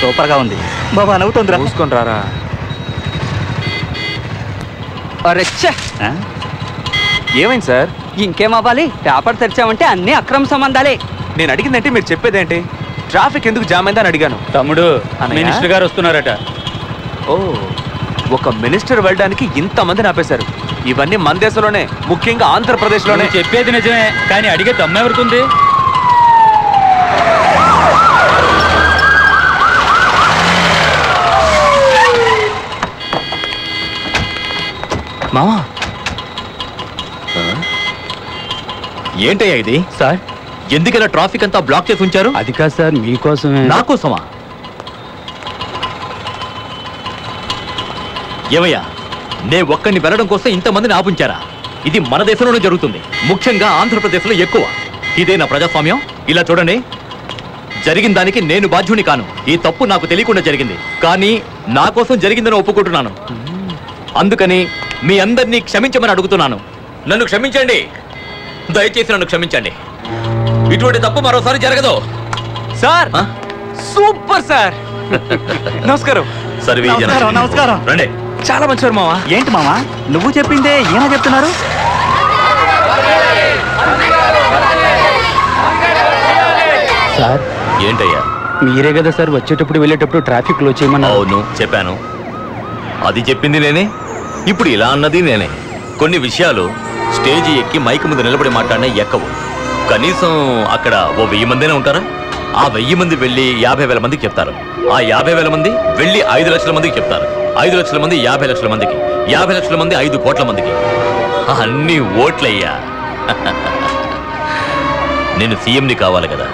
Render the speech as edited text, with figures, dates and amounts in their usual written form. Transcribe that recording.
Super గా ఉంది బాబా, నవ్వుతుంది. చూసుకొని రారా. ఏమైంది సార్? ఇంకేం అవ్వాలి, పేపర్ తెరిచామంటే అన్ని అక్రమ సంబంధాలే. నేను అడిగిందంటే మీరు చెప్పేదేంటి? ట్రాఫిక్ ఎందుకు జామ్ అయిందని అడిగాను. తమ్ముడు, మినిస్టర్ గారు వస్తున్నారట. ఓ, ఒక మినిస్టర్ వెళ్ళడానికి ఇంతమందిని ఆపేశారు. ఇవన్నీ మన దేశంలోనే, ముఖ్యంగా ఆంధ్రప్రదేశ్లోనే. చెప్పేది నిజమే, కానీ అడిగే దమ్ము ఎవరికి? మామా, ఏంటయ్యా ఇది? సార్, ఎందుకలా ట్రాఫిక్ అంతా బ్లాక్ చేసి ఉంచారు? అది కాదు సార్, మీకోసమే. నా కోసమా? ఏమయ్యా, నే ఒక్కడిని వెళ్ళడం కోసం ఇంతమందిని ఆపుంచారా? ఇది మన దేశంలోనే జరుగుతుంది, ముఖ్యంగా ఆంధ్రప్రదేశ్లో ఎక్కువ. ఇదే నా ప్రజాస్వామ్యం? ఇలా చూడండి, జరిగిన దానికి నేను బాధ్యుని కాను. ఈ తప్పు నాకు తెలియకుండా జరిగింది, కానీ నా కోసం జరిగిందని ఒప్పుకుంటున్నాను. అందుకని మీ అందరినీ క్షమించమని అడుగుతున్నాను. నన్ను క్షమించండి, దయచేసి నన్ను క్షమించండి. ఇటువంటి తప్పు మరోసారి జరగదు. Sir, super sir. నమస్కారం. నమస్కారం. రండి. చాలా మంచివారు మావా. ఏంటి మామా, నువ్వు చెప్పిందే ఈయన చెప్తున్నారు? సార్, ఏంటయ్యా? మీరే కదా సార్ వచ్చేటప్పుడు వెళ్ళేటప్పుడు ట్రాఫిక్ లో చేయమన్నారు. అవును, చెప్పాను. అది చెప్పింది నేనే, ఇప్పుడు ఇలా అన్నది నేనే. కొన్ని విషయాలు స్టేజి ఎక్కి మైక్ ముందు నిలబడి మాట్లాడినా ఎక్కవు. కనీసం అక్కడ ఓ 1000 మందినే ఉంటారా? ఆ 1000 మంది వెళ్ళి 50,000 మందికి చెప్తారు. ఆ 50,000 మంది వెళ్ళి 5 లక్షల మందికి చెప్తారు. 5 లక్షల మంది 50 లక్షల మందికి, 50 లక్షల మంది 5 కోట్ల మందికి. అన్ని ఓట్లయ్యా. నేను సీఎంని కావాలి కదా.